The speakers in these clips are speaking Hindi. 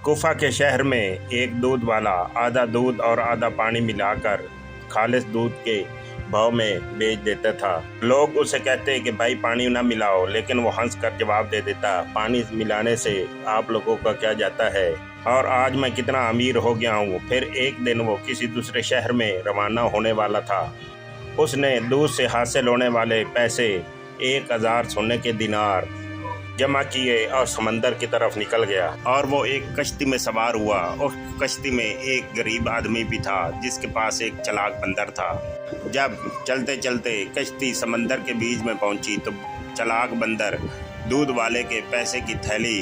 कुफा के शहर में एक दूध वाला आधा दूध और आधा पानी मिलाकर खालिस दूध के भाव में बेच देता था। लोग उसे कहते कि भाई पानी ना मिलाओ, लेकिन वो हंस कर जवाब दे देता, पानी मिलाने से आप लोगों का क्या जाता है, और आज मैं कितना अमीर हो गया हूँ। फिर एक दिन वो किसी दूसरे शहर में रवाना होने वाला था। उसने दूध से हासिल होने वाले पैसे 1000 सोने के दिनार जमा किए और समंदर की तरफ निकल गया। और वो एक कश्ती में सवार हुआ। उस कश्ती में एक गरीब आदमी भी था जिसके पास एक चालाक बंदर था। जब चलते चलते कश्ती समंदर के बीच में पहुंची तो चालाक बंदर दूध वाले के पैसे की थैली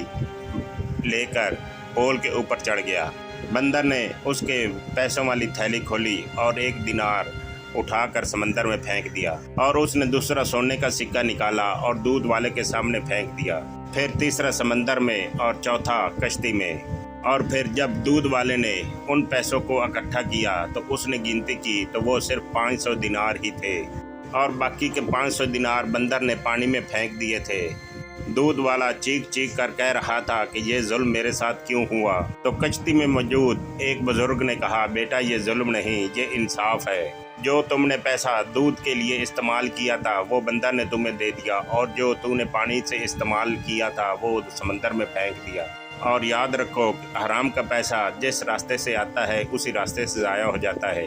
लेकर पोल के ऊपर चढ़ गया। बंदर ने उसके पैसों वाली थैली खोली और 1 दिनार उठाकर समंदर में फेंक दिया, और उसने दूसरा सोने का सिक्का निकाला और दूध वाले के सामने फेंक दिया। फिर तीसरा समंदर में और चौथा कश्ती में। और फिर जब दूध वाले ने उन पैसों को इकट्ठा किया तो उसने गिनती की तो वो सिर्फ 500 दिनार ही थे, और बाकी के 500 दिनार बंदर ने पानी में फेंक दिए थे। दूध वाला चीख चीख कर कह रहा था कि ये जुल्म मेरे साथ क्यों हुआ। तो कश्ती में मौजूद एक बुजुर्ग ने कहा, बेटा ये जुल्म नहीं, ये इंसाफ है। जो तुमने पैसा दूध के लिए इस्तेमाल किया था वो बंदर ने तुम्हें दे दिया, और जो तूने पानी से इस्तेमाल किया था वो समंदर में फेंक दिया। और याद रखो, हराम का पैसा जिस रास्ते से आता है उसी रास्ते से ज़ाया हो जाता है।